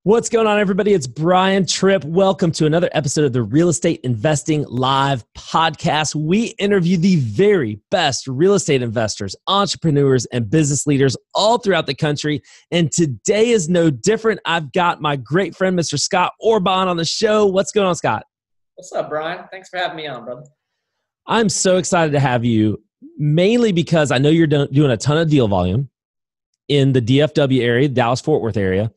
What's going on, everybody? It's Brian Trippe. Welcome to another episode of the Real Estate Investing Live podcast. We interview the very best real estate investors, entrepreneurs, and business leaders all throughout the country. And today is no different. I've got my great friend, Mr. Scott Orbon, on the show. What's going on, Scott? What's up, Brian? Thanks for having me on, brother. I'm so excited to have you, mainly because I know you're doing a ton of deal volume in the DFW area, Dallas-Fort Worth area.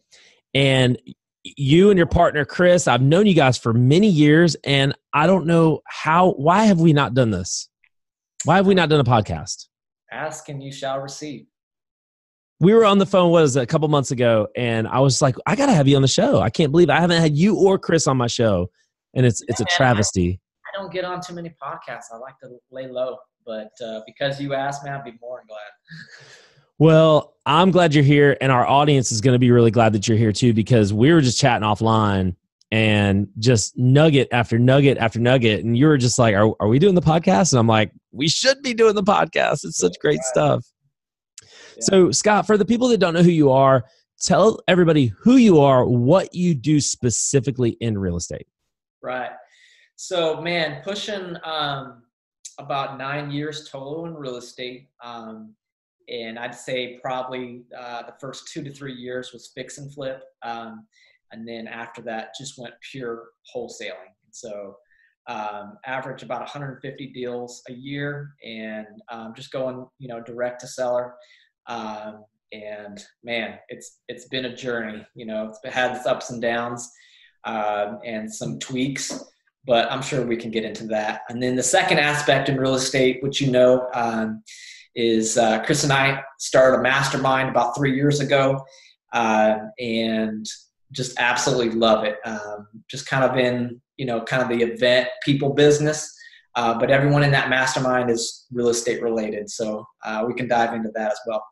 And you and your partner, Chris, I've known you guys for many years, and I don't know why have we not done this? Why have we not done a podcast? Ask and you shall receive. We were on the phone, a couple months ago, and I was like, I got to have you on the show. I can't believe I haven't had you or Chris on my show, and it's a travesty. I don't get on too many podcasts. I like to lay low, but because you asked me, I'd be more than glad. Well, I'm glad you're here, and our audience is going to be really glad that you're here too, because we were just chatting offline and just nugget after nugget after nugget, and you were just like, are we doing the podcast? And I'm like, we should be doing the podcast. It's such great stuff. Yeah. So, Scott, for the people that don't know who you are, tell everybody who you are, what you do specifically in real estate. Right. So, man, pushing about 9 years total in real estate. And I'd say probably the first 2 to 3 years was fix and flip. And then after that, just went pure wholesaling. So average about 150 deals a year, and just going, direct to seller. And man, it's been a journey. It's had its ups and downs and some tweaks, but I'm sure we can get into that. And then the second aspect in real estate, which is Chris and I started a mastermind about 3 years ago, and just absolutely love it. Just kind of in, kind of the event people business, but everyone in that mastermind is real estate related. So we can dive into that as well.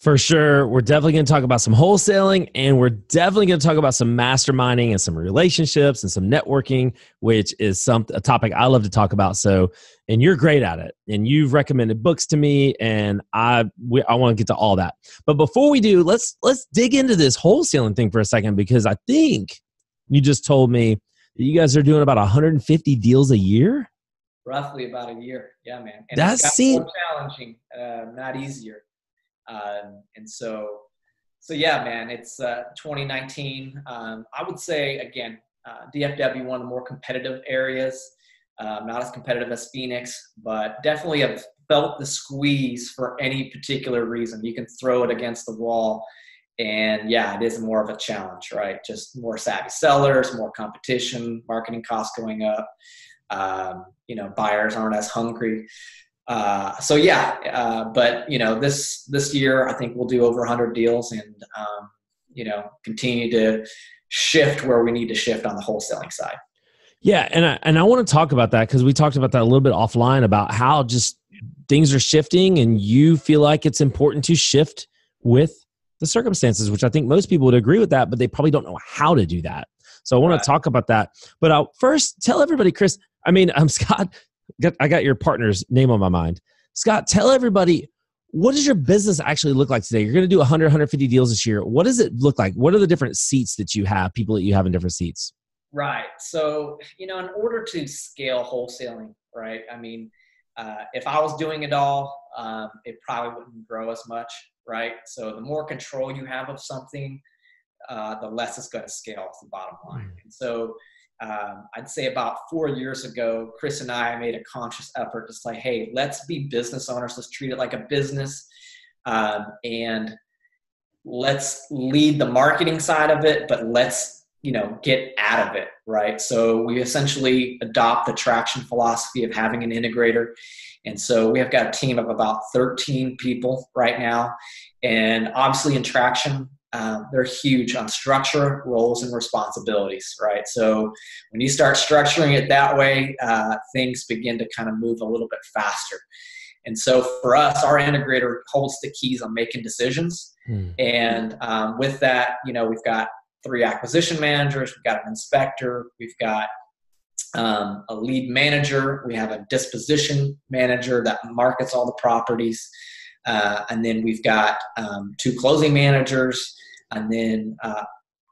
For sure. We're definitely going to talk about some wholesaling, and we're definitely going to talk about some masterminding and some relationships and some networking, which is a topic I love to talk about. So, and you're great at it, and you've recommended books to me, and I want to get to all that. But before we do, let's dig into this wholesaling thing for a second, because I think you just told me that you guys are doing about 150 deals a year. Roughly about a year. Yeah, man. And that it's seems more challenging, not easier. And so yeah, man, it's 2019. I would say, again, DFW, one of the more competitive areas, not as competitive as Phoenix, but definitely have felt the squeeze for any particular reason. You can throw it against the wall, and yeah, it is more of a challenge, right? Just more savvy sellers, more competition, marketing costs going up. Buyers aren't as hungry. But this year I think we'll do over 100 deals, and continue to shift where we need to shift on the wholesaling side. Yeah, and I want to talk about that, because we talked about that a little bit offline about how just things are shifting, and you feel like it's important to shift with the circumstances, which I think most people would agree with that, but they probably don't know how to do that. So I want to talk about that. But I'll first tell everybody, Chris, Scott, I got your partner's name on my mind. Scott, tell everybody, what does your business actually look like today? You're going to do 100, 150 deals this year. What does it look like? What are the different seats that you have, people that you have in different seats? Right. So, in order to scale wholesaling, right? If I was doing it all, it probably wouldn't grow as much, right? So the more control you have of something, the less it's going to scale, is the bottom line. And so I'd say about 4 years ago, Chris and I made a conscious effort to say, hey, let's be business owners. Let's treat it like a business. And let's lead the marketing side of it, but let's, get out of it, right? So we essentially adopt the traction philosophy of having an integrator. And so we have got a team of about 13 people right now. And obviously in traction, they're huge on structure, roles, and responsibilities, right? So when you start structuring it that way, things begin to kind of move a little bit faster. And so for us, our integrator holds the keys on making decisions. And with that, we've got 3 acquisition managers, we've got an inspector, we've got a lead manager, we have a disposition manager that markets all the properties, and then we've got 2 closing managers, and then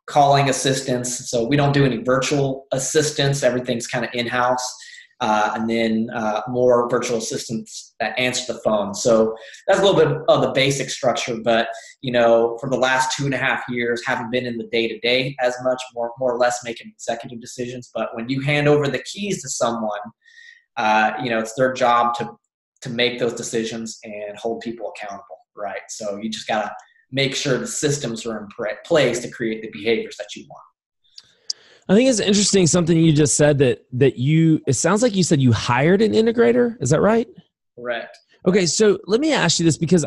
calling assistants. So we don't do any virtual assistants. Everything's kind of in-house. And then more virtual assistants that answer the phone. So that's a little bit of the basic structure. But, for the last 2.5 years, haven't been in the day-to-day as much, more or less making executive decisions. But when you hand over the keys to someone, it's their job to make those decisions and hold people accountable, right? So you just got to make sure the systems are in place to create the behaviors that you want. I think it's interesting something you just said that it sounds like you said you hired an integrator. Is that right? Correct. Okay. So let me ask you this, because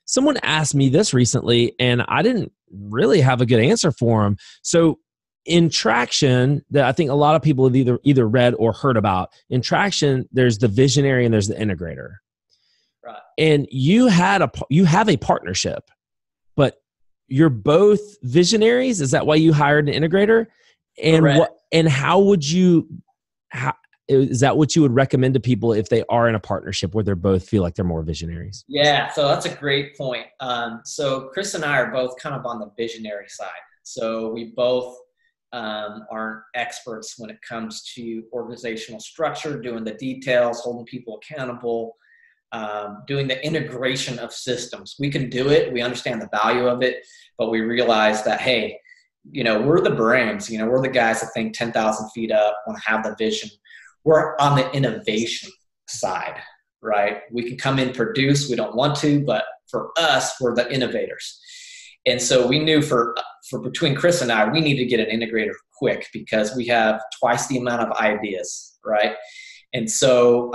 someone asked me this recently and I didn't really have a good answer for them. So in Traction, that I think a lot of people have either read or heard about, in Traction, there's the visionary and there's the integrator. Right. And you have a partnership, but you're both visionaries. Is that why you hired an integrator? And Correct. how is that what you would recommend to people if they are in a partnership where they both feel like they're more visionaries? Yeah, so that's a great point. So Chris and I are both kind of on the visionary side. So we both aren't experts when it comes to organizational structure, doing the details, holding people accountable, doing the integration of systems. We can do it. We understand the value of it, but we realize that, hey, we're the brains, we're the guys that think 10,000 feet up, want to have the vision. We're on the innovation side, right? We can come in, produce, we don't want to, but for us, we're the innovators. And so we knew for between Chris and I, we need to get an integrator quick because we have twice the amount of ideas, right? And so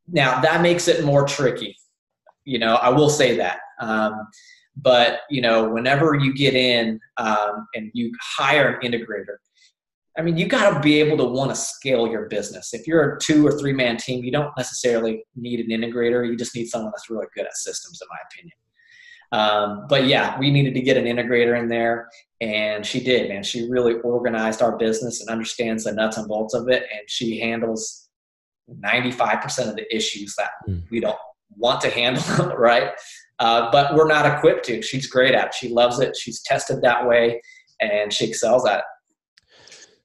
now that makes it more tricky. I will say that. But, whenever you get in and you hire an integrator, you got to be able to want to scale your business. If you're a 2 or 3 man team, you don't necessarily need an integrator. You just need someone that's really good at systems, in my opinion. But yeah, we needed to get an integrator in there, and she did, man. She really organized our business and understands the nuts and bolts of it, and she handles 95% of the issues that we don't want to handle, right? But we're not equipped to. She's great at it. She loves it. She's tested that way, and she excels at it.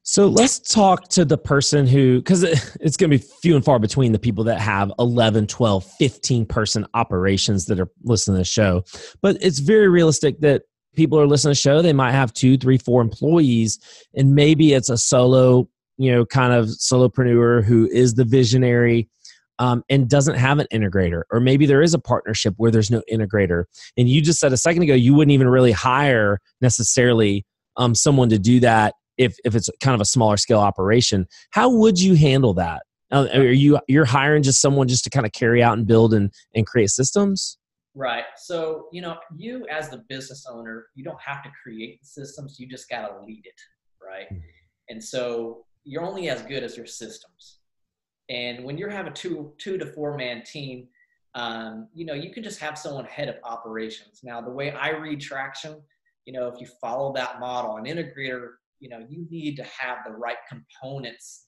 So let's talk to the person because it's going to be few and far between the people that have 11, 12, 15 person operations that are listening to the show. But it's very realistic that people are listening to the show. They might have 2, 3, 4 employees, and maybe it's a solo, kind of solopreneur who is the visionary and doesn't have an integrator. Or maybe there is a partnership where there's no integrator. And you just said a second ago, you wouldn't even really hire necessarily someone to do that if it's kind of a smaller scale operation. How would you handle that? You're hiring just someone just to kind of carry out and build and create systems? Right. So, you as the business owner, you don't have to create the systems. You just got to lead it. Right. And so you're only as good as your systems. And when you're having a 2 to 4 man team, you can just have someone head of operations. Now, the way I read Traction, if you follow that model, an integrator, you need to have the right components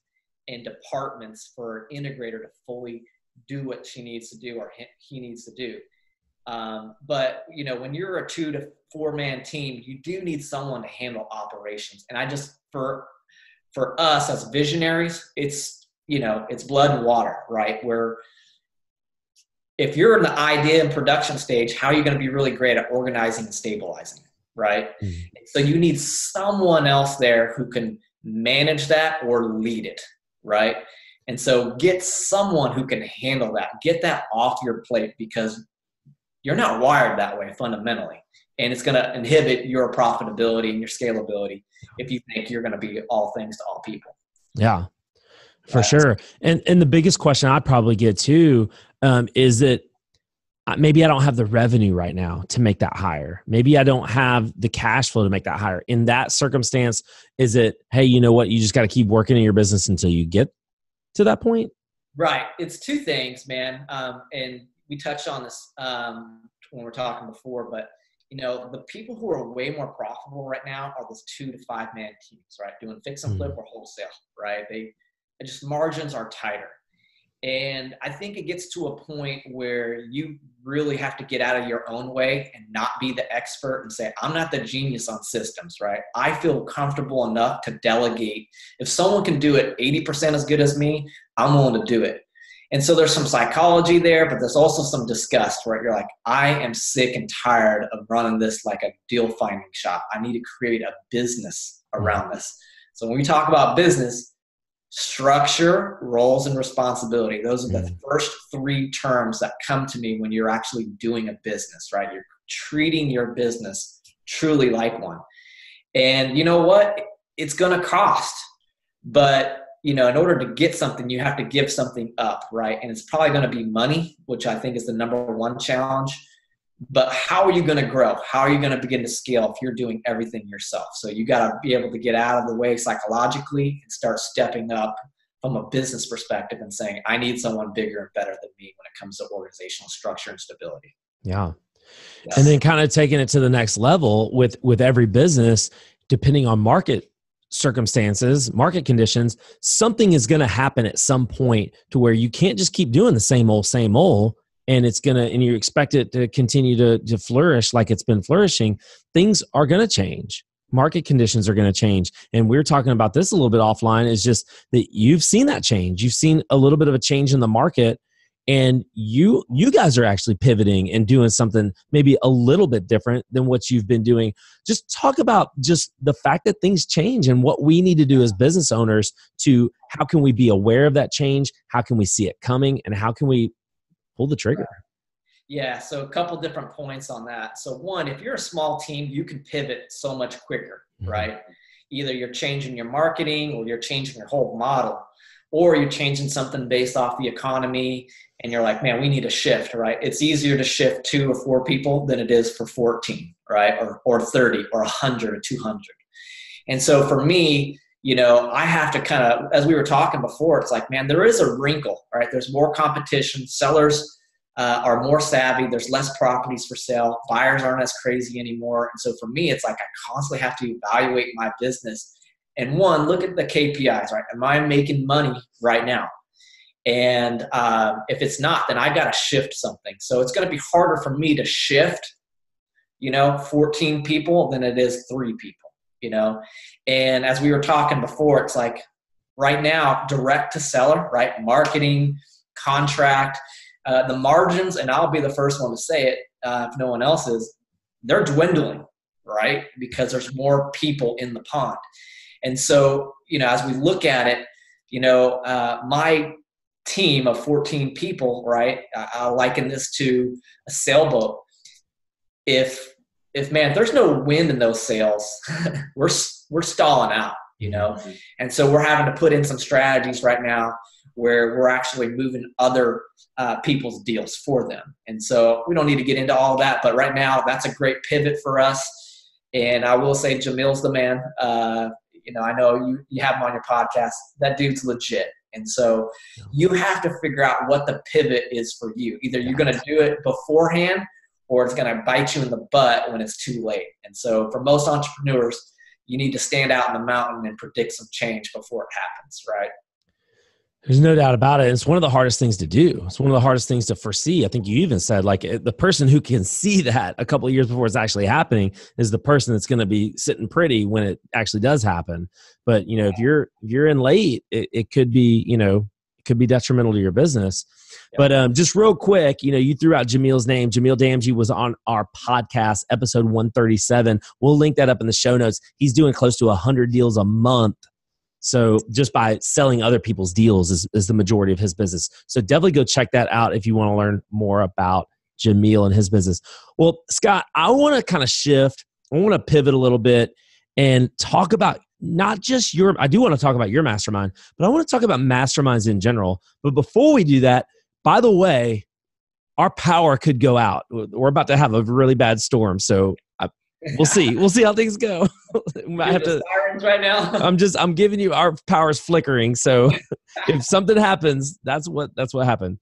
and departments for an integrator to fully do what she needs to do or he needs to do. But, when you're a 2 to 4 man team, you do need someone to handle operations. And for us as visionaries, it's blood and water, right? Where if you're in the idea and production stage, how are you going to be really great at organizing and stabilizing, right? Mm-hmm. So you need someone else there who can manage that or lead it, right? And so get someone who can handle that. Get that off your plate because you're not wired that way fundamentally. And it's going to inhibit your profitability and your scalability if you think you're going to be all things to all people. Yeah, for sure. And the biggest question I probably get too is that maybe I don't have the revenue right now to make that hire. Maybe I don't have the cash flow to make that hire. In that circumstance, is it, hey, you know what? You just got to keep working in your business until you get to that point? Right. It's 2 things, man. And we touched on this when we were talking before, but the people who are way more profitable right now are those 2 to 5 man teams, right? Doing fix and flip or wholesale, right? Just margins are tighter. And I think it gets to a point where you really have to get out of your own way and not be the expert and say, I'm not the genius on systems, right? I feel comfortable enough to delegate. If someone can do it 80% as good as me, I'm willing to do it. And so there's some psychology there, but there's also some disgust, right? You're like, I am sick and tired of running this like a deal finding shop. I need to create a business around this. So when we talk about business, structure, roles, and responsibility. Those are the first three terms that come to me when you're actually doing a business, right? You're treating your business truly like one. And you know what? It's going to cost. But, in order to get something, you have to give something up, right? And it's probably going to be money, which I think is the number one challenge. But how are you going to grow? How are you going to begin to scale if you're doing everything yourself? So you got to be able to get out of the way psychologically and start stepping up from a business perspective and saying, I need someone bigger and better than me when it comes to organizational structure and stability. Yeah. And then kind of taking it to the next level with every business, depending on market circumstances, market conditions, something is going to happen at some point to where you can't just keep doing the same old, and and you expect it to continue to flourish like it's been flourishing. Things are going to change. Market conditions are going to change. And we're talking about this a little bit offline, is just that you've seen that change. You've seen a little bit of a change in the market, and you guys are actually pivoting and doing something maybe a little bit different than what you've been doing. Just talk about just the fact that things change and what we need to do as business owners to how can we be aware of that change? How can we see it coming? And how can we pull the trigger? Yeah, so a couple different points on that. So one, if you're a small team, you can pivot so much quicker, right? Either you're changing your marketing or you're changing your whole model, or you're changing something based off the economy and you're like, man, we need a shift, right? It's easier to shift 2 or 4 people than it is for 14, right? Or 30 or 100 or 200. And so for me, I have to kind of, as we were talking before, it's like, man, there is a wrinkle, right? There's more competition. Sellers are more savvy. There's less properties for sale. Buyers aren't as crazy anymore. And so for me, it's like I constantly have to evaluate my business. And one, look at the KPIs, right? Am I making money right now? And if it's not, then I got to shift something. So it's going to be harder for me to shift, 14 people than it is 3 people, And as we were talking before, it's like right now, direct to seller, right? Marketing, contract, the margins, and I'll be the first one to say it if no one else is, they're dwindling, right? Because there's more people in the pond. And so, as we look at it, my team of 14 people, right? I'll liken this to a sailboat. If man, there's no wind in those sails, we're stalling out, And so we're having to put in some strategies right now where we're actually moving other people's deals for them. And so we don't need to get into all that, but right now that's a great pivot for us. And I will say Jamil's the man. I know you have him on your podcast. That dude's legit. And so you have to figure out what the pivot is for you. Either you're going to do it beforehand or it's going to bite you in the butt when it's too late. And so for most entrepreneurs, you need to stand out in the mountain and predict some change before it happens, right? There's no doubt about it. It's one of the hardest things to do. It's one of the hardest things to foresee. I think you even said, like, the person who can see that a couple of years before it's actually happening is the person that's going to be sitting pretty when it actually does happen. But, if you're in late, it could be, it could be detrimental to your business. Yep. But just real quick, you threw out Jamil's name. Jamil Damji was on our podcast, episode 137. We'll link that up in the show notes. He's doing close to 100 deals a month. So just by selling other people's deals is the majority of his business. So definitely go check that out if you want to learn more about Jamil and his business. Well, Scott, I want to kind of shift. I want to pivot a little bit and talk about not just I do want to talk about your mastermind, but I want to talk about masterminds in general. But before we do that, by the way, our power could go out. We're about to have a really bad storm. So we'll see. We'll see how things go. I have to sirens right now. I'm giving you our power's flickering. So if something happens, that's what happened.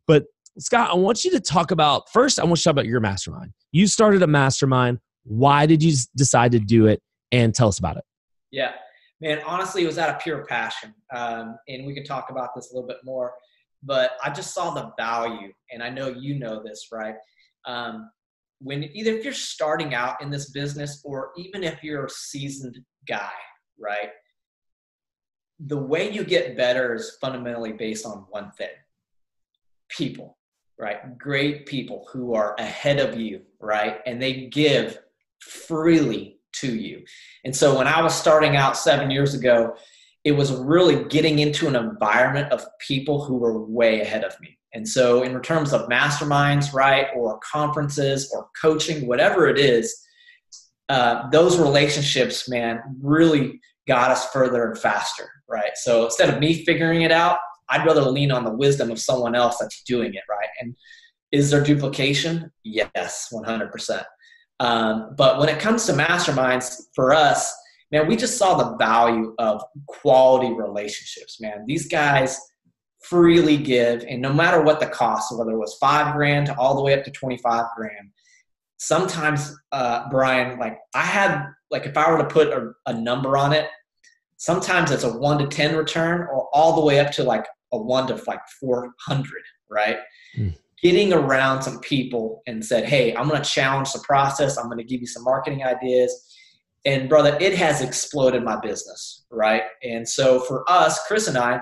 But Scott, I want you to talk about first. I want you to talk about your mastermind. You started a mastermind. Why did you decide to do it? And tell us about it. Yeah, man. Honestly, it was out of pure passion. And we can talk about this a little bit more. but I just saw the value, and I know you know this, right? When either if you're starting out in this business or even if you're a seasoned guy, right? The way you get better is fundamentally based on one thing: people, right? Great people who are ahead of you, right? And they give freely to you. And so when I was starting out 7 years ago, it was really getting into an environment of people who were way ahead of me. And so in terms of masterminds, right, or conferences or coaching, whatever it is, those relationships, man, really got us further and faster, right? So instead of me figuring it out, I'd rather lean on the wisdom of someone else that's doing it, right? And is there duplication? Yes, 100%. But when it comes to masterminds, for us, man, we just saw the value of quality relationships, man. These guys freely give, and no matter what the cost, whether it was $5,000 to all the way up to $25,000, sometimes, Brian, like I had, like if I were to put a number on it, sometimes it's a 1 to 10 return, or all the way up to like a 1 to like 400, right? Getting around some people and said, hey, I'm going to challenge the process. I'm going to give you some marketing ideas. And brother, it has exploded my business, right? And so for us, Chris and I,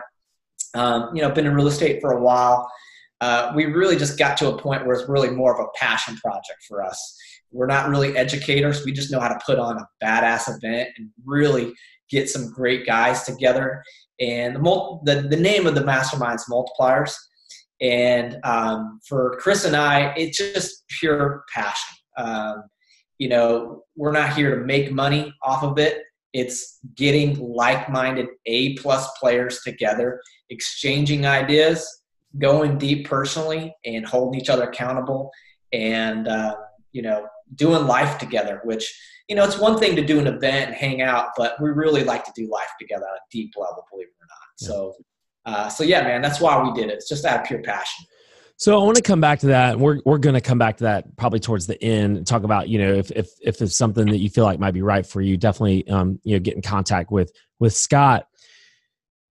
been in real estate for a while. We really just got to a point where it's really more of a passion project for us. We're not really educators. We just know how to put on a badass event and really get some great guys together. And the name of the mastermind's Multipliers. And for Chris and I, it's just pure passion. We're not here to make money off of it. It's getting like-minded A-plus players together, exchanging ideas, going deep personally, and holding each other accountable, and doing life together. Which it's one thing to do an event and hang out, but we really like to do life together on a deep level, believe it or not. Yeah. So yeah, man, that's why we did it. It's just out of pure passion. So I want to come back to that. We're going to come back to that probably towards the end and talk about, if it's something that you feel like might be right for you, definitely, get in contact with Scott.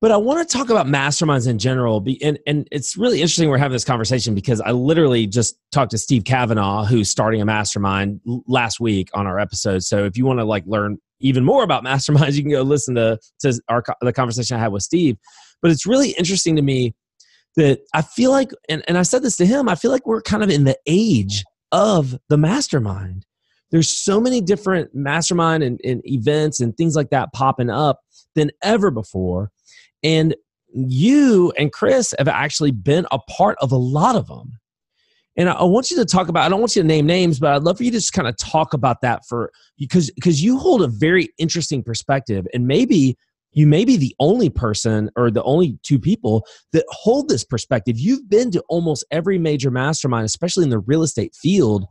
But I want to talk about masterminds in general. And it's really interesting we're having this conversation because I literally just talked to Steve Kavanaugh, who's starting a mastermind last week on our episode. So if you want to learn even more about masterminds, you can go listen to the conversation I had with Steve. But it's really interesting to me that I feel like, and I said this to him, I feel like we're kind of in the age of the mastermind. There's so many different mastermind and events and things like that popping up than ever before. And you and Chris have actually been a part of a lot of them. And I want you to talk about, I don't want you to name names, but I'd love for you to just kind of talk about that because you hold a very interesting perspective, and maybe you may be the only person or the only two people that hold this perspective. You've been to almost every major mastermind, especially in the real estate field.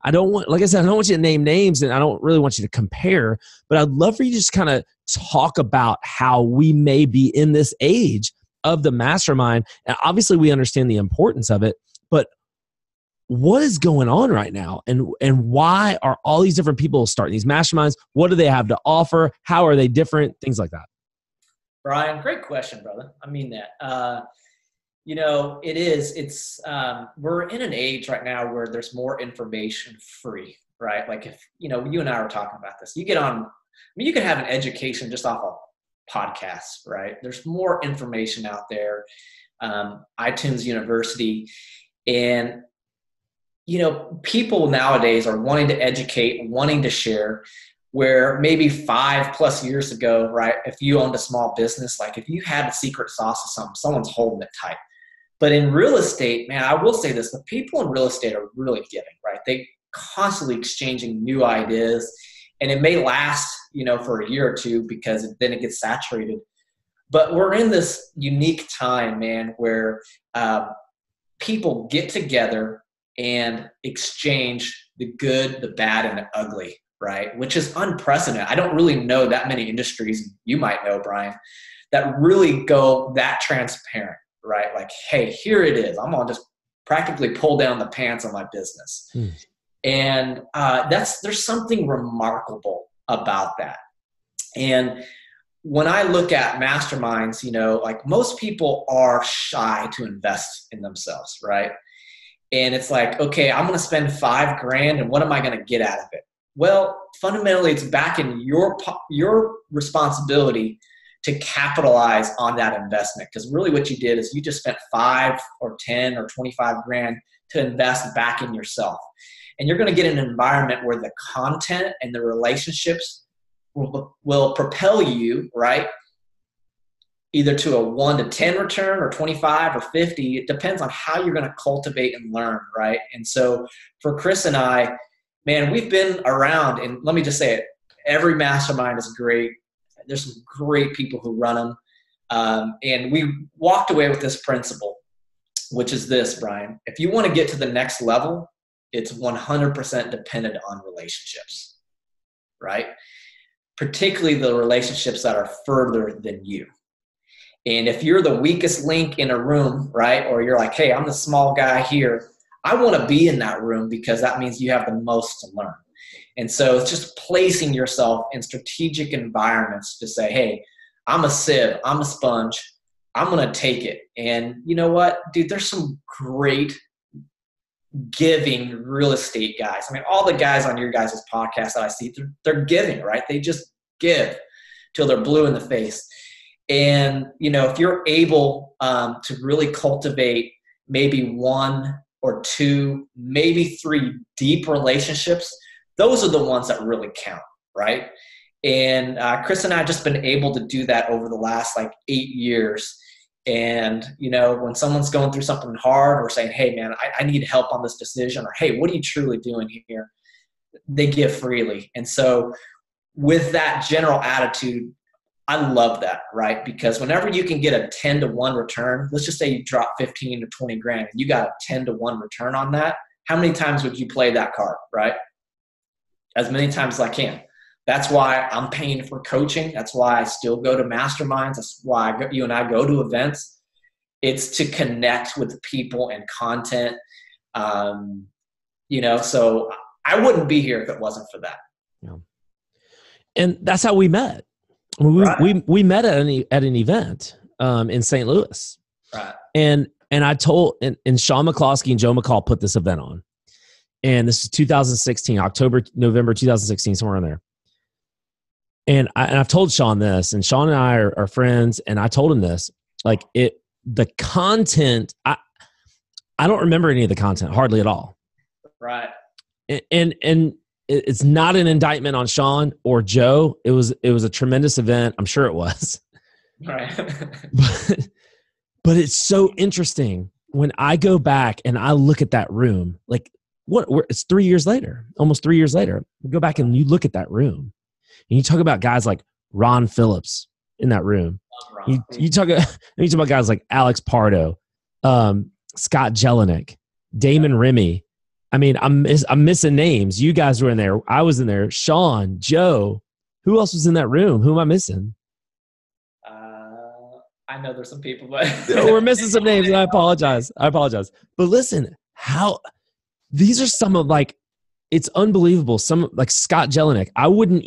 Like I said, I don't want you to name names, and I don't really want you to compare, but I'd love for you to just kind of talk about how we may be in this age of the mastermind. And obviously we understand the importance of it, but what is going on right now? And why are all these different people starting these masterminds? What do they have to offer? How are they different? Things like that. Brian, great question, brother. I mean that. We're in an age right now where there's more information free, right? Like if, you and I were talking about this, you can have an education just off of podcasts, right? There's more information out there, iTunes University, and, people nowadays are wanting to educate, wanting to share, where maybe 5+ years ago, right? If you owned a small business, like if you had a secret sauce of something, someone's holding it tight. But in real estate, man, I will say this, the people in real estate are really giving, right? They constantly exchanging new ideas, and it may last, for a year or two because then it gets saturated. But we're in this unique time, man, where people get together and exchange the good, the bad, and the ugly, right? Which is unprecedented. I don't really know that many industries, you might know, Brian, that really go that transparent, right? Like, hey, here it is. I'm going to just practically pull down the pants on my business. And there's something remarkable about that. And when I look at masterminds, like most people are shy to invest in themselves, right? And it's like, okay, I'm going to spend $5,000 and what am I going to get out of it? Well, fundamentally, it's back in your responsibility to capitalize on that investment. Because really what you did is you just spent 5 or 10 or 25 grand to invest back in yourself. And you're going to get an environment where the content and the relationships will propel you, right? Either to a 1 to 10 return or 25 or 50. It depends on how you're going to cultivate and learn, right? And so for Chris and I, man, we've been around, and let me just say it, every mastermind is great. There's some great people who run them. And we walked away with this principle, which is this, Brian. If you want to get to the next level, it's 100% dependent on relationships, right? Particularly the relationships that are further than you. And if you're the weakest link in a room, right, or you're like, hey, I'm the small guy here, I want to be in that room because that means you have the most to learn. And so it's just placing yourself in strategic environments to say, hey, I'm a sieve, I'm a sponge, I'm going to take it. And you know what, dude, there's some great giving real estate guys. I mean, all the guys on your guys' podcast that I see, they're giving, right? They just give till they're blue in the face. And, if you're able to really cultivate maybe 1 or 2, maybe 3 deep relationships, those are the ones that really count, right? And Chris and I have just been able to do that over the last 8 years. And, when someone's going through something hard or saying, hey, man, I need help on this decision, or hey, what are you truly doing here? They give freely. And so with that general attitude, I love that, right? Because whenever you can get a 10 to 1 return, let's just say you drop 15 to 20 grand and you got a 10 to 1 return on that. How many times would you play that card, right? As many times as I can. That's why I'm paying for coaching. That's why I still go to masterminds. That's why you and I go to events. It's to connect with people and content. So I wouldn't be here if it wasn't for that. Yeah. And that's how we met. We met at an event in St. Louis. Right. And I told, and Sean McCloskey and Joe McCall put this event on. And this is 2016, November 2016, somewhere in there. And I've told Sean this, and Sean and I are friends, and I told him this, the content, I don't remember any of the content, hardly at all. Right. And it's not an indictment on Sean or Joe. It was a tremendous event. I'm sure it was. Right. but it's so interesting when I go back and I look at that room, it's 3 years later, almost 3 years later. You go back and you look at that room. And you talk about guys like Ron Phillips in that room. You talk about guys like Alex Pardo, Scott Jelinek, Damon Remy. I mean, I'm missing names. You guys were in there. I was in there. Sean, Joe. Who else was in that room? Who am I missing? I know there's some people, but we're missing some names, and I apologize. But listen, these are some of it's unbelievable. Some like Scott Jelinek. I wouldn't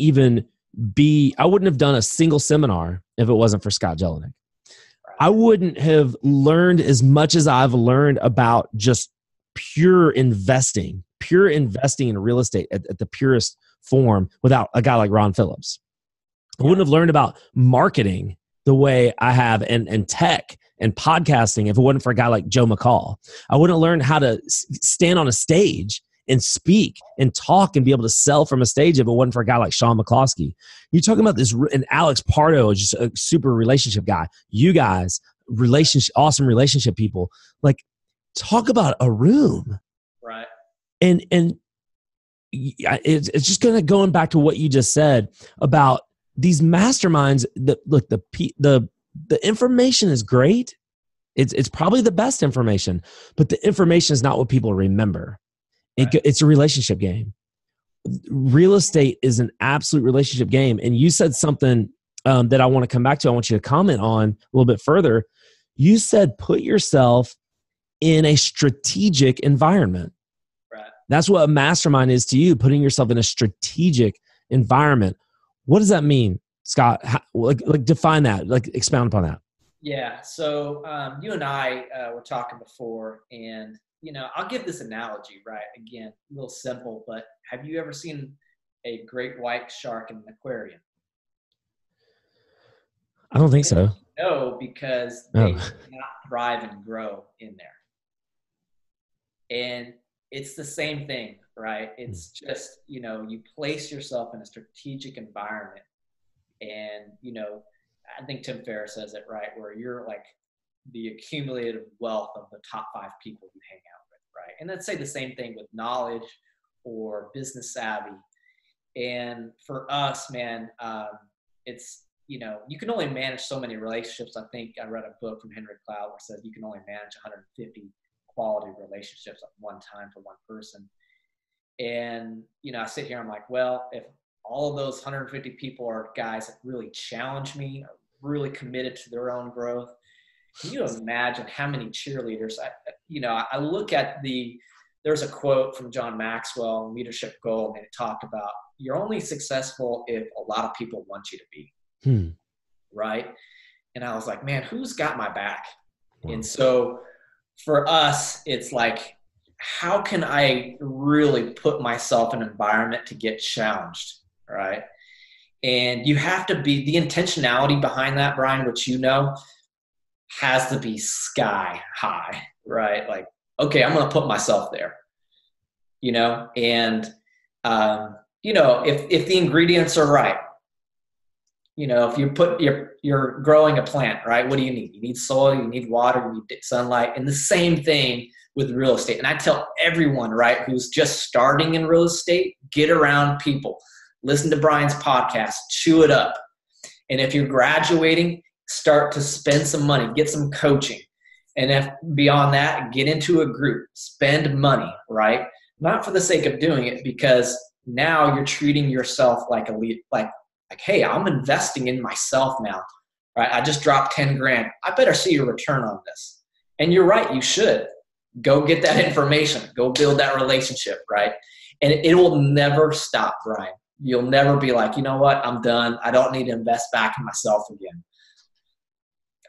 have done a single seminar if it wasn't for Scott Jelinek. I wouldn't have learned as much as I've learned about just pure investing in real estate at the purest form without a guy like Ron Phillips. I wouldn't have learned about marketing the way I have and tech and podcasting if it wasn't for a guy like Joe McCall. I wouldn't have learned how to stand on a stage and speak and talk and be able to sell from a stage if it wasn't for a guy like Sean McCloskey. You're talking about this, and Alex Pardo is just a super relationship guy. You guys, awesome relationship people. Talk about a room. Right. And it's just going back to what you just said about these masterminds. The information is great. It's probably the best information, but the information is not what people remember. It's a relationship game. Real estate is an absolute relationship game. And you said something that I want to come back to. I want you to comment on a little bit further. You said put yourself in a strategic environment. Right. That's what a mastermind is to you, putting yourself in a strategic environment. What does that mean? Scott, like define that, like expound upon that. Yeah. So you and I were talking before, and I'll give this analogy, right? Again, a little simple, but have you ever seen a great white shark in an aquarium? I don't think so. No, because Oh. they cannot thrive and grow in there. And it's the same thing, right? It's just, you place yourself in a strategic environment, and, I think Tim Ferriss says it right, where you're like the accumulated wealth of the top 5 people you hang out with, right? And let's say the same thing with knowledge or business savvy. And for us, man, it's, you can only manage so many relationships. I think I read a book from Henry Cloud where it says you can only manage 150 quality relationships at one time for one person. And, I sit here, I'm like, well, if all of those 150 people are guys that really challenge me, are really committed to their own growth, can you imagine how many cheerleaders? I look at there's a quote from John Maxwell, Leadership Gold, and it talked about you're only successful if a lot of people want you to be. Right? And I was like, man, who's got my back? Wow. And so for us, it's like, how can I really put myself in an environment to get challenged, right? And you have to be, the intentionality behind that, Brian, which has to be sky high, right? Like, okay, I'm going to put myself there, and, if the ingredients are right, if you're growing a plant, right? What do you need? You need soil, you need water, you need sunlight, and the same thing with real estate. And I tell everyone, right, who's just starting in real estate, get around people, listen to Brian's podcast, chew it up. And if you're graduating, start to spend some money, get some coaching. And if beyond that, get into a group, spend money, right? Not for the sake of doing it, because now you're treating yourself like a lead, like, hey, I'm investing in myself now, right? I just dropped 10 grand. I better see a return on this. And you're right, you should. Go get that information. Go build that relationship, right? And it will never stop, Brian. You'll never be like, you know what, I'm done. I don't need to invest back in myself again.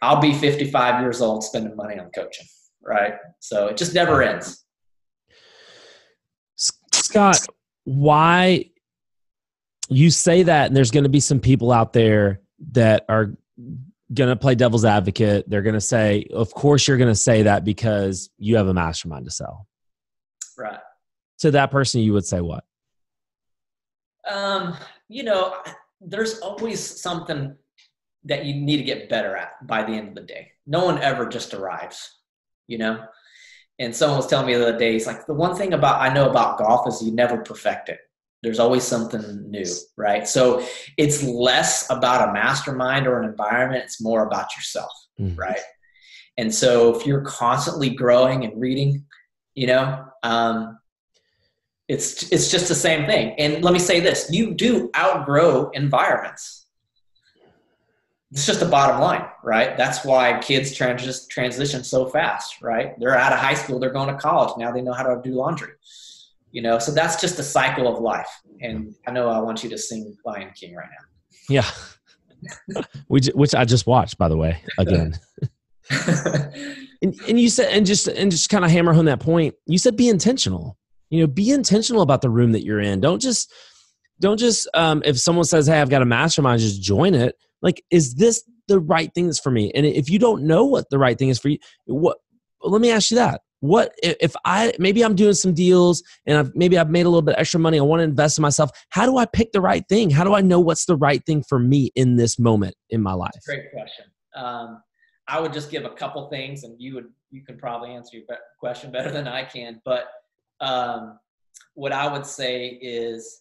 I'll be 55 years old spending money on coaching, right? So it just never ends. Scott, why you say that, and there's going to be some people out there that are going to play devil's advocate. They're going to say, of course you're going to say that because you have a mastermind to sell. Right. To that person, you would say what? There's always something that you need to get better at by the end of the day. No one ever just arrives, And someone was telling me the other day, he's like, the one thing I know about golf is you never perfect it. There's always something new, right? So it's less about a mastermind or an environment. It's more about yourself, right? And so if you're constantly growing and reading, it's just the same thing. And let me say this, you do outgrow environments. It's just the bottom line, right? That's why kids transition so fast, right? They're out of high school, they're going to college. Now they know how to do laundry. So that's just the cycle of life. And I know I want you to sing Lion King right now. Yeah. Which I just watched, by the way, again. and you said, and just kind of hammer home that point, you said, be intentional, be intentional about the room that you're in. Don't just if someone says, hey, I've got a mastermind, just join it. Like, is this the right thing that's for me? And if you don't know what the right thing is for you, let me ask you that. What if maybe I'm doing some deals and I've made a little bit extra money. I want to invest in myself. How do I pick the right thing? How do I know what's the right thing for me in this moment in my life? Great question. I would just give a couple things, and you can probably answer your question better than I can. But what I would say is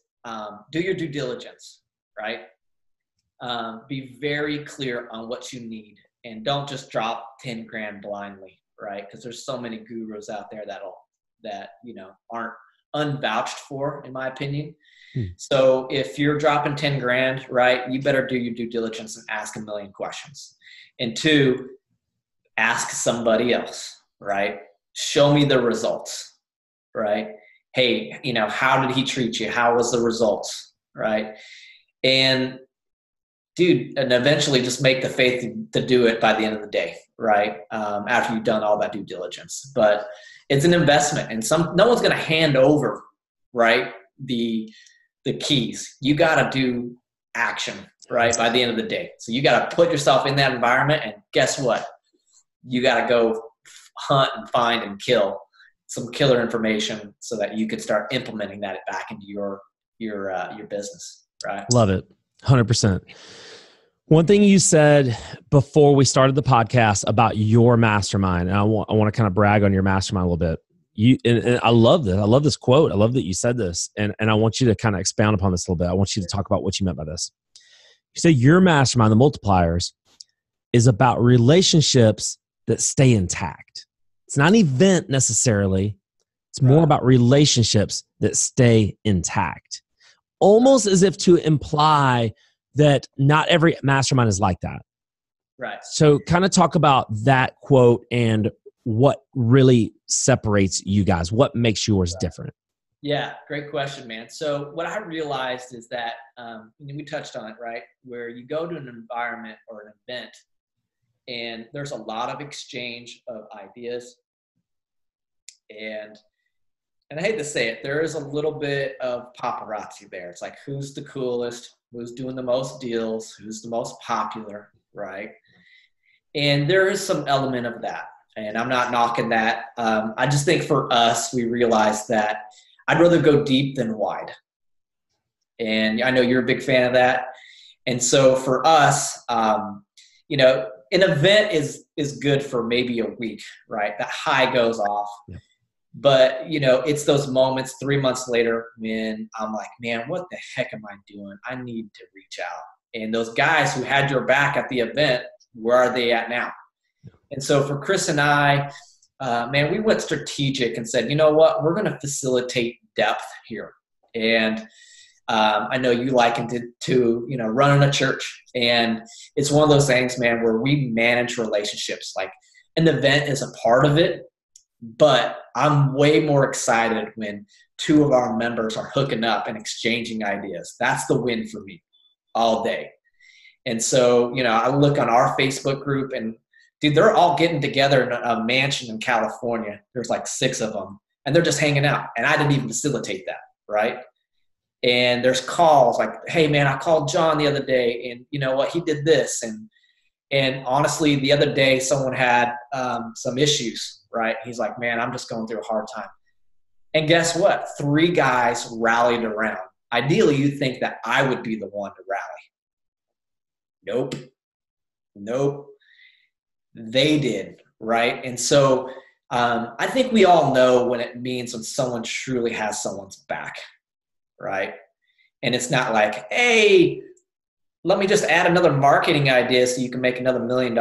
do your due diligence, right? Be very clear on what you need, and don't just drop 10 grand blindly. Right? Because there's so many gurus out there that aren't unvouched for, in my opinion. So if you're dropping 10 grand, right, you better do your due diligence and ask a million questions. And 2, ask somebody else, right? Show me the results, right? Hey, how did he treat you? How was the results, right? And dude, and eventually just make the faith to do it by the end of the day, right? After you've done all that due diligence. But it's an investment, and no one's going to hand over, right, the keys. You got to do action, right, by the end of the day. So you got to put yourself in that environment, and guess what? You got to go hunt and find and kill some killer information so that you can start implementing that back into your business, right? Love it. 100%. One thing you said before we started the podcast about your mastermind, and I want to kind of brag on your mastermind a little bit. And I love this. I love this quote. I love that you said this. And I want you to kind of expound upon this a little bit. I want you to talk about what you meant by this. You say your mastermind, the multipliers, is about relationships that stay intact. It's not an event necessarily. It's more about relationships that stay intact. Almost as if to imply that not every mastermind is like that. Right. So kind of talk about that quote and what really separates you guys. What makes yours different? Yeah, great question, man. So what I realized is that, we touched on it, right? Where you go to an environment or an event and there's a lot of exchange of ideas. And I hate to say it, there is a little bit of paparazzi there. It's like, who's the coolest? Who's doing the most deals? Who's the most popular, right? And there is some element of that. And I'm not knocking that. I just think for us, we realized that I'd rather go deep than wide. And I know you're a big fan of that. And so for us, an event is good for maybe a week, right? That high goes off. Yeah. But, it's those moments 3 months later when I'm like, man, what the heck am I doing? I need to reach out. And those guys who had your back at the event, where are they at now? And so for Chris and I, we went strategic and said, you know what, we're going to facilitate depth here. And I know you likened it to, running a church. And it's one of those things, man, where we manage relationships. Like an event is a part of it. But I'm way more excited when two of our members are hooking up and exchanging ideas. That's the win for me all day. And so, I look on our Facebook group and, dude, they're all getting together in a mansion in California. There's like 6 of them, and they're just hanging out. And I didn't even facilitate that, right? And there's calls like, hey, man, I called John the other day, and you know what? He did this. And honestly, the other day, someone had some issues. Right? He's like, man, I'm just going through a hard time. And guess what? 3 guys rallied around. Ideally, you'd think that I would be the one to rally. Nope. They did, right? And so I think we all know when it means when someone truly has someone's back, right? And it's not like, hey, let me just add another marketing idea so you can make another $1 million.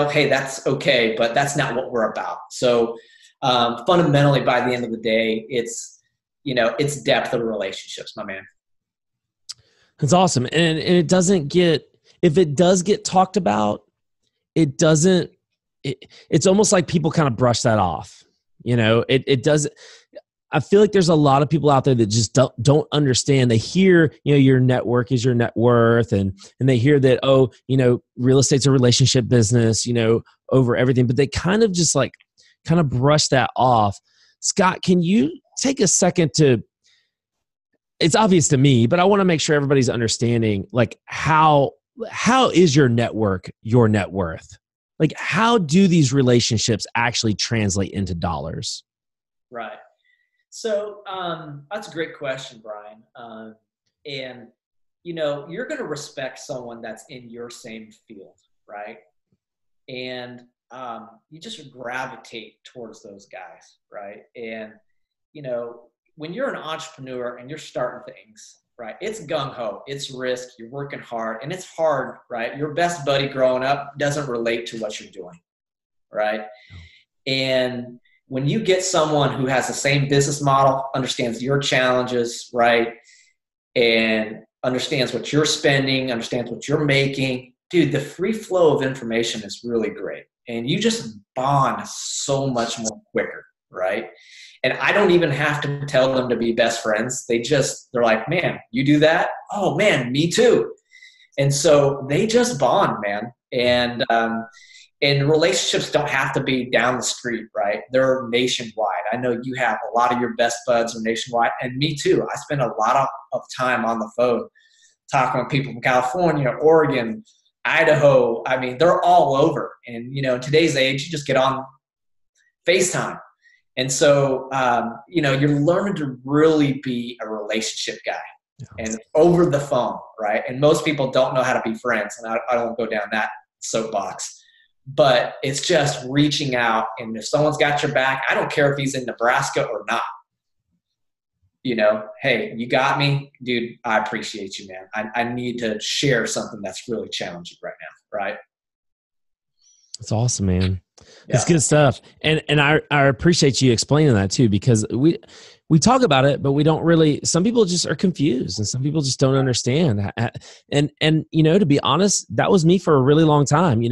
Hey, that's okay, but that's not what we're about. So fundamentally, by the end of the day, it's depth of relationships, my man. That's awesome. And it doesn't if it does get talked about, it's almost like people kind of brush that off. It doesn't. I feel like there's a lot of people out there that just don't understand. They hear, your network is your net worth, and they hear that, real estate's a relationship business, over everything, but they kind of just brush that off. Scott, can you take a second it's obvious to me, but I want to make sure everybody's understanding, like, how is your network your net worth? Like, how do these relationships actually translate into dollars? Right. So that's a great question, Brian. And, you're going to respect someone that's in your same field, right? And you just gravitate towards those guys, right? And, when you're an entrepreneur and you're starting things, right, it's gung-ho, it's risk, you're working hard, and it's hard, right? Your best buddy growing up doesn't relate to what you're doing, right? And when you get someone who has the same business model, understands your challenges, right, and understands what you're spending, understands what you're making, dude, the free flow of information is really great. And you just bond so much more quicker, right? And I don't even have to tell them to be best friends. They're like, man, you do that? Oh, man, me too. And so they just bond, man. And relationships don't have to be down the street, right? They're nationwide. I know you have a lot of your best buds are nationwide, and me too. I spend a lot of time on the phone talking with people from California, Oregon, Idaho. I mean, they're all over. And, in today's age, you just get on FaceTime. And so, you're learning to really be a relationship guy. And over the phone, right? And most people don't know how to be friends, and I don't go down that soapbox. But it's just reaching out, and if someone's got your back, I don't care if he's in Nebraska or not. Hey, you got me, dude. I appreciate you, man. I need to share something that's really challenging right now, right? That's awesome, man. It's good stuff. And I appreciate you explaining that too, because we talk about it, but we don't really, some people just are confused and some people just don't understand. And to be honest, that was me for a really long time.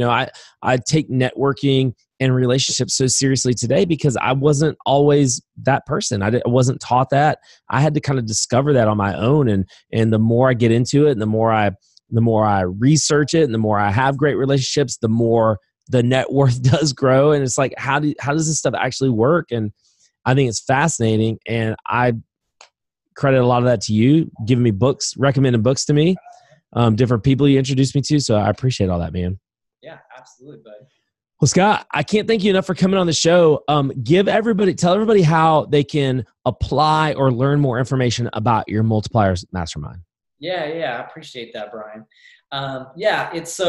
I take networking and relationships so seriously today because I wasn't always that person. I wasn't taught that. I had to kind of discover that on my own. And the more I get into it, and the more I research it, and the more I have great relationships, the more the net worth does grow. And it's like, how does this stuff actually work? And I think it's fascinating. And I credit a lot of that to you, giving me books, recommending books to me, different people you introduced me to. So I appreciate all that, man. Yeah, absolutely, buddy. Well, Scott, I can't thank you enough for coming on the show. Tell everybody how they can apply or learn more information about your Multipliers Mastermind. Yeah, I appreciate that, Brian. It's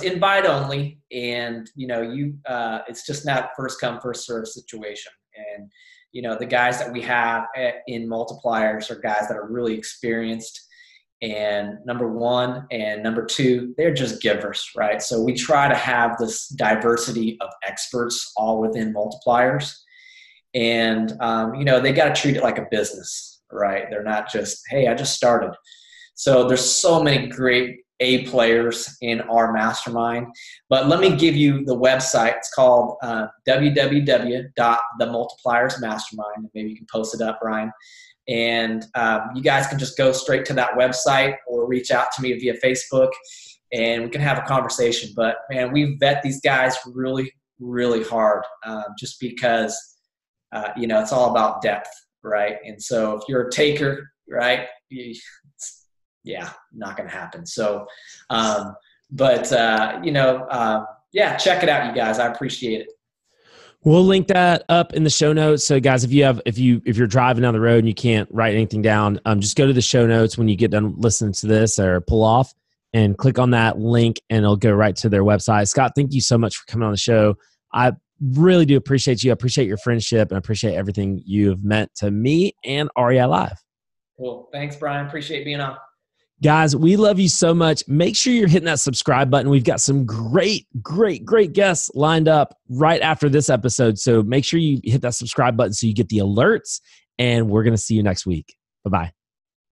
invite only, and it's just not first come, first serve situation. And the guys that we have in Multipliers are guys that are really experienced, and number one, and number two, they're just givers, right? So we try to have this diversity of experts all within Multipliers, and they got to treat it like a business, right? They're not just, hey, I just started. So there's so many great A players in our mastermind. But let me give you the website. It's called www.themultipliersmastermind. Maybe you can post it up, Brian. And you guys can just go straight to that website or reach out to me via Facebook, and we can have a conversation. But, man, we vet these guys really, really hard just because, it's all about depth, right? And so if you're a taker, right, not going to happen. So, check it out, you guys. I appreciate it. We'll link that up in the show notes. So guys, if you're driving down the road and you can't write anything down, just go to the show notes when you get done listening to this or pull off and click on that link and it'll go right to their website. Scott, thank you so much for coming on the show. I really do appreciate you. I appreciate your friendship and I appreciate everything you've meant to me and REI Live. Cool. Thanks, Brian. Appreciate being on. Guys, we love you so much. Make sure you're hitting that subscribe button. We've got some great guests lined up right after this episode. So make sure you hit that subscribe button so you get the alerts, and we're going to see you next week. Bye-bye.